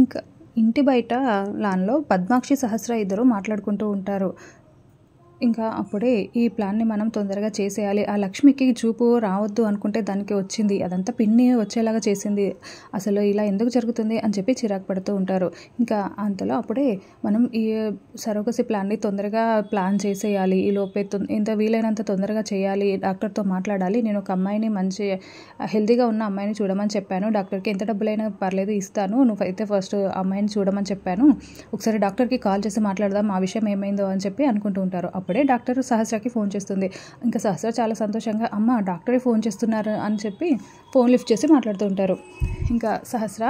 ఇంకా ఇంటి బయట లాన్లో పద్మాక్షి, సహస్ర ఇద్దరు మాట్లాడుకుంటూ ఉంటారు. ఇంకా అప్పుడే ఈ ప్లాన్ని మనం తొందరగా చేసేయాలి. ఆ లక్ష్మికి చూపు రావద్దు అనుకుంటే దానికి వచ్చింది. అదంతా పిన్ని వచ్చేలాగా చేసింది. అసలు ఇలా ఎందుకు జరుగుతుంది అని చెప్పి చిరాకు పడుతూ ఉంటారు. ఇంకా అంతలో అప్పుడే మనం ఈ సరోగసి ప్లాన్ని తొందరగా ప్లాన్ చేసేయాలి. ఈ లోపే ఎంత వీలైనంత తొందరగా చేయాలి. డాక్టర్తో మాట్లాడాలి. నేను ఒక అమ్మాయిని మంచి హెల్తీగా ఉన్న అమ్మాయిని చూడమని చెప్పాను. డాక్టర్కి ఎంత డబ్బులైనా పర్లేదు ఇస్తాను. నువ్వైతే ఫస్ట్ అమ్మాయిని చూడమని చెప్పాను. ఒకసారి డాక్టర్కి కాల్ చేసి మాట్లాడదాం ఆ విషయం ఏమైందో అని చెప్పి అనుకుంటూ ఉంటారు. అప్పుడే డాక్టర్ సహస్రకి ఫోన్ చేస్తుంది. ఇంకా సహస్ర చాలా సంతోషంగా అమ్మ డాక్టరే ఫోన్ చేస్తున్నారు అని చెప్పి ఫోన్ లిఫ్ట్ చేసి మాట్లాడుతూ ఉంటారు. ఇంకా సహస్ర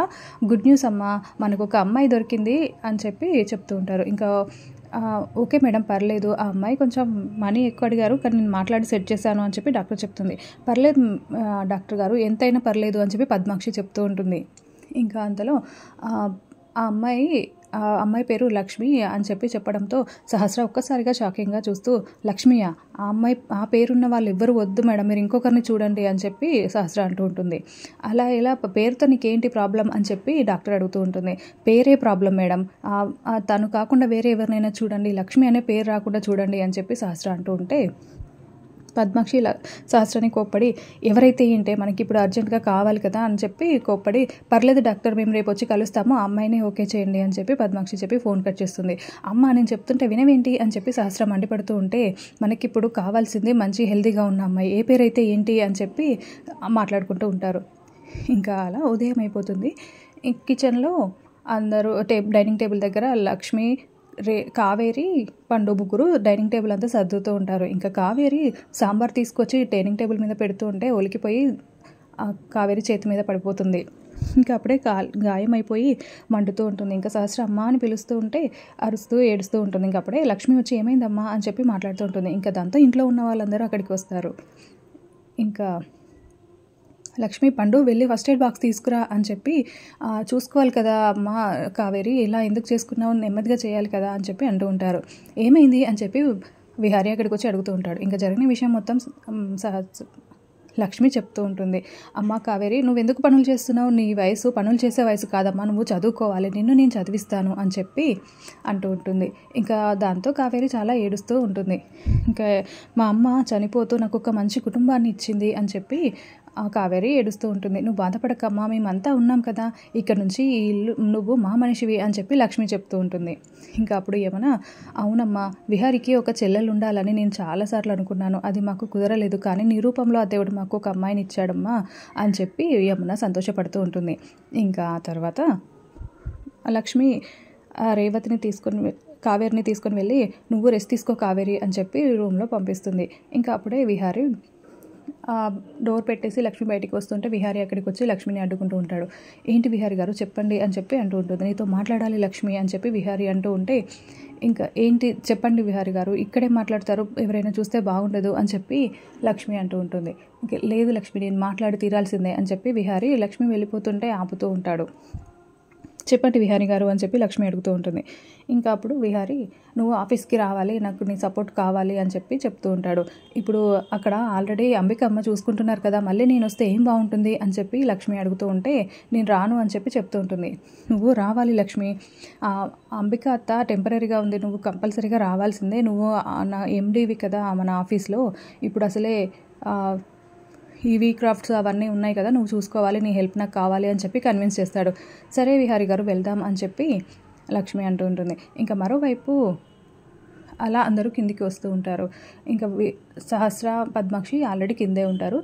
గుడ్ న్యూస్ అమ్మ, మనకు ఒక అమ్మాయి దొరికింది అని చెప్పి చెప్తూ ఉంటారు. ఇంకా ఓకే మేడం పర్లేదు, ఆ అమ్మాయి కొంచెం మనీ ఎక్కువ అడిగారు కానీ నేను మాట్లాడి సెట్ చేశాను అని చెప్పి డాక్టర్ చెప్తుంది. పర్లేదు డాక్టర్ గారు ఎంతైనా పర్లేదు అని చెప్పి పద్మాక్షి చెప్తూ ఉంటుంది. ఇంకా అంతలో ఆ అమ్మాయి పేరు లక్ష్మి అని చెప్పి చెప్పడంతో సహస్ర ఒక్కసారిగా షాకింగ్గా చూస్తూ లక్ష్మియా, ఆ పేరున్న వాళ్ళు ఎవ్వరు వద్దు మేడం, మీరు ఇంకొకరిని చూడండి అని చెప్పి సహస్ర అంటూ ఉంటుంది. అలా ఇలా పేరుతో నీకేంటి ప్రాబ్లం అని చెప్పి డాక్టర్ అడుగుతూ ఉంటుంది. పేరే ప్రాబ్లం మేడం, తను కాకుండా వేరే ఎవరినైనా చూడండి, లక్ష్మి అనే పేరు రాకుండా చూడండి అని చెప్పి సహస్ర అంటూ ఉంటే పద్మాక్షి సహస్రని కోప్పడి ఎవరైతే ఏంటే మనకి ఇప్పుడు అర్జెంటుగా కావాలి కదా అని చెప్పి కోప్పడి పర్లేదు డాక్టర్ మేము రేపు వచ్చి కలుస్తాము, ఆ అమ్మాయిని ఓకే చేయండి అని చెప్పి పద్మాక్షి చెప్పి ఫోన్ కట్ చేస్తుంది. అమ్మ నేను చెప్తుంటే వినవేంటి అని చెప్పి సహస్ర మండిపడుతూ ఉంటే మనకిప్పుడు కావాల్సింది మంచి హెల్తీగా ఉన్న అమ్మాయి, ఏ పేరైతే ఏంటి అని చెప్పి మాట్లాడుకుంటూ ఉంటారు. ఇంకా అలా ఉదయం అయిపోతుంది. కిచెన్లో అందరూ డైనింగ్ టేబుల్ దగ్గర లక్ష్మి, కావేరి, పండు ముగ్గురు డైనింగ్ టేబుల్ అంతా సర్దుతూ ఉంటారు. ఇంకా కావేరి సాంబార్ తీసుకొచ్చి డైనింగ్ టేబుల్ మీద పెడుతూ ఉంటే ఒలికిపోయి కావేరి చేతి మీద పడిపోతుంది. ఇంకా అప్పుడే గాయం అయిపోయి మండుతూ ఉంటుంది. ఇంకా సహస్ర అమ్మ అని పిలుస్తూ ఉంటే అరుస్తూ ఏడుస్తూ ఉంటుంది. ఇంకా అప్పుడే లక్ష్మి వచ్చి ఏమైందమ్మా అని చెప్పి మాట్లాడుతూ ఉంటుంది. ఇంకా దాంతో ఇంట్లో ఉన్న వాళ్ళందరూ అక్కడికి వస్తారు. ఇంకా లక్ష్మి పండు వెళ్ళి ఫస్ట్ ఎయిడ్ బాక్స్ తీసుకురా అని చెప్పి చూసుకోవాలి కదా అమ్మ కావేరి, ఇలా ఎందుకు చేసుకున్నావు, నెమ్మదిగా చేయాలి కదా అని చెప్పి అంటూ ఉంటారు. ఏమైంది అని చెప్పి విహారీ అక్కడికి వచ్చి అడుగుతూ ఉంటాడు. ఇంకా జరిగిన విషయం మొత్తం లక్ష్మి చెప్తూ ఉంటుంది. అమ్మ కావేరి నువ్వెందుకు పనులు చేస్తున్నావు, నీ వయసు పనులు చేసే వయసు కాదమ్మా, నువ్వు చదువుకోవాలి, నేను చదివిస్తాను అని చెప్పి అంటూ ఉంటుంది. ఇంకా దాంతో కావేరి చాలా ఏడుస్తూ ఉంటుంది. ఇంకా మా అమ్మ చనిపోతూ నాకు ఒక మంచి కుటుంబాన్ని ఇచ్చింది అని చెప్పి కావేరి ఏడుస్తూ ఉంటుంది. నువ్వు బాధపడకమ్మా, మేమంతా ఉన్నాం కదా, ఇక్కడ నుంచి ఈ ఇల్లు నువ్వు మా మనిషివి అని చెప్పి లక్ష్మి చెప్తూ ఉంటుంది. ఇంకా అప్పుడు యమున అవునమ్మా, విహారికి ఒక చెల్లెలు ఉండాలని నేను చాలాసార్లు అనుకున్నాను, అది మాకు కుదరలేదు, కానీ నీ రూపంలో ఆ దేవుడు మాకు ఒక అమ్మాయిని ఇచ్చాడమ్మా అని చెప్పి యమున సంతోషపడుతూ ఉంటుంది. ఇంకా తర్వాత లక్ష్మి కావేరిని తీసుకొని వెళ్ళి నువ్వు రెస్ట్ తీసుకో కావేరి అని చెప్పి రూమ్లో పంపిస్తుంది. ఇంకా అప్పుడే విహారీ డోర్ పెట్టేసి లక్ష్మి బయటికి వస్తుంటే విహారీ అక్కడికి వచ్చి లక్ష్మిని అడ్డుకుంటూ ఉంటాడు. ఏంటి విహారీ గారు చెప్పండి అని చెప్పి అంటూ ఉంటుంది. నీతో మాట్లాడాలి లక్ష్మి అని చెప్పి విహారీ అంటూ ఉంటే ఇంకా ఏంటి చెప్పండి విహారీ గారు, ఇక్కడే మాట్లాడతారు, ఎవరైనా చూస్తే బాగుండదు అని చెప్పి లక్ష్మి అంటూ ఉంటుంది. లేదు లక్ష్మి నేను మాట్లాడి తీరాల్సిందే అని చెప్పి విహారీ లక్ష్మి వెళ్ళిపోతుంటే ఆపుతూ ఉంటాడు. చెప్పండి విహారీ గారు అని చెప్పి లక్ష్మి అడుగుతూ ఉంటుంది. ఇంకా అప్పుడు విహారీ నువ్వు ఆఫీస్కి రావాలి, నాకు నీ సపోర్ట్ కావాలి అని చెప్పి చెప్తూ ఉంటాడు. ఇప్పుడు అక్కడ ఆల్రెడీ అంబిక అమ్మ చూసుకుంటున్నారు కదా, మళ్ళీ నేను వస్తే ఏం బాగుంటుంది అని చెప్పి లక్ష్మి అడుగుతూ ఉంటే నేను రాను అని చెప్పి చెప్తూ ఉంటుంది. నువ్వు రావాలి లక్ష్మి, అంబిక అత్త టెంపరీగా ఉంది, నువ్వు కంపల్సరీగా రావాల్సిందే, నువ్వు నా ఎండీవి కదా మన ఆఫీస్లో, ఇప్పుడు అసలే ఈవీ క్రాఫ్ట్స్ అవన్నీ ఉన్నాయి కదా, నువ్వు చూసుకోవాలి, నీ హెల్ప్ నాకు కావాలి అని చెప్పి కన్విన్స్ చేస్తాడు. సరే విహారీ గారు వెళ్దాం అని చెప్పి లక్ష్మి అంటూ ఉంటుంది. ఇంకా మరోవైపు అలా అందరూ కిందికి వస్తూ ఉంటారు. ఇంకా సహస్ర పద్మాక్షి ఆల్రెడీ కిందే ఉంటారు.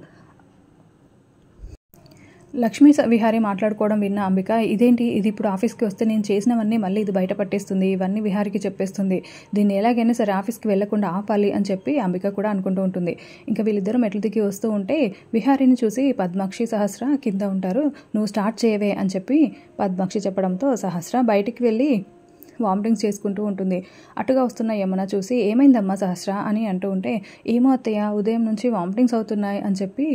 లక్ష్మి విహారీ మాట్లాడుకోవడం విన్న అంబిక ఇదేంటి, ఇది ఇప్పుడు ఆఫీస్కి వస్తే నేను చేసినవన్నీ మళ్ళీ ఇది బయట పట్టేస్తుంది, ఇవన్నీ విహారీకి చెప్పేస్తుంది, దీన్ని ఎలాగైనా సరే ఆఫీస్కి వెళ్లకుండా ఆపాలి అని చెప్పి అంబిక కూడా అనుకుంటూ ఉంటుంది. ఇంకా వీళ్ళిద్దరూ మెట్లు దిగి వస్తూ ఉంటే విహారీని చూసి పద్మాక్షి సహస్ర కింద ఉంటారు. నువ్వు స్టార్ట్ చేయవే అని చెప్పి పద్మాక్షి చెప్పడంతో సహస్ర బయటికి వెళ్ళి వామిటింగ్స్ చేసుకుంటూ ఉంటుంది. అటుగా వస్తున్న యమున చూసి ఏమైందమ్మా సహస్ర అని అంటూ ఉంటే ఏమో అత్తయ్య ఉదయం నుంచి వామిటింగ్స్ అవుతున్నాయి అని చెప్పి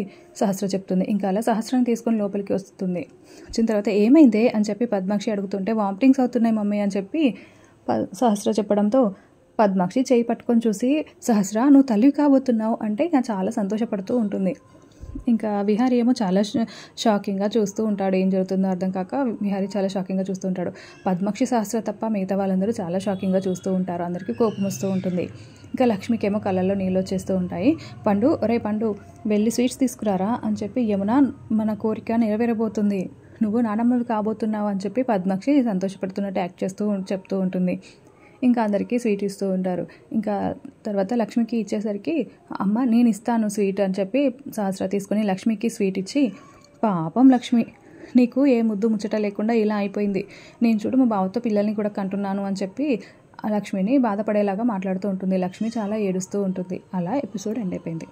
సహస్ర చెప్తుంది. ఇంకా అలా సహస్రాన్ని తీసుకొని లోపలికి వస్తుంది. వచ్చిన తర్వాత ఏమైందే అని చెప్పి పద్మాక్షి అడుగుతుంటే వామిటింగ్స్ అవుతున్నాయి మమ్మీ అని చెప్పి సహస్ర చెప్పడంతో పద్మాక్షి చేయి పట్టుకొని చూసి సహస్ర నువ్వు తల్లివి కాబోతున్నావు అంటే ఇంకా చాలా సంతోషపడుతూ ఉంటుంది. ఇంకా విహారీ ఏమో చాలా షాకింగ్గా చూస్తూ ఉంటాడు. ఏం జరుగుతుందో అర్థం కాక విహారీ చాలా షాకింగ్గా చూస్తూ ఉంటాడు. పద్మాక్షి సహస్ర తప్ప మిగతా వాళ్ళందరూ చాలా షాకింగ్గా చూస్తూ ఉంటారు. అందరికీ కోపం వస్తూ ఉంటుంది. ఇంకా లక్ష్మికి ఏమో కళ్ళల్లో నీళ్ళు వచ్చేస్తూ ఉంటాయి. పండు, ఒరే పండు, వెళ్ళి స్వీట్స్ తీసుకురారా అని చెప్పి యమున మన కోరిక నెరవేరబోతుంది, నువ్వు నానమ్మవి కాబోతున్నావు అని చెప్పి పద్మాక్షి సంతోషపడుతున్నట్టు యాక్ట్ చేస్తూ చెప్తూ ఉంటుంది. ఇంకా అందరికీ స్వీట్ ఇస్తూ ఉంటారు. ఇంకా తర్వాత లక్ష్మికి ఇచ్చేసరికి అమ్మ నేను ఇస్తాను స్వీట్ అని చెప్పి సహస్ర తీసుకొని లక్ష్మికి స్వీట్ ఇచ్చి, పాపం లక్ష్మి నీకు ఏ ముద్దు ముచ్చట లేకుండా ఇలా అయిపోయింది, నేను చూడు మా బావతో పిల్లల్ని కూడా కంటున్నాను అని చెప్పి ఆ లక్ష్మిని బాధపడేలాగా మాట్లాడుతూ ఉంటుంది. లక్ష్మి చాలా ఏడుస్తూ ఉంటుంది. అలా ఎపిసోడ్ ఎండ్ అయిపోయింది.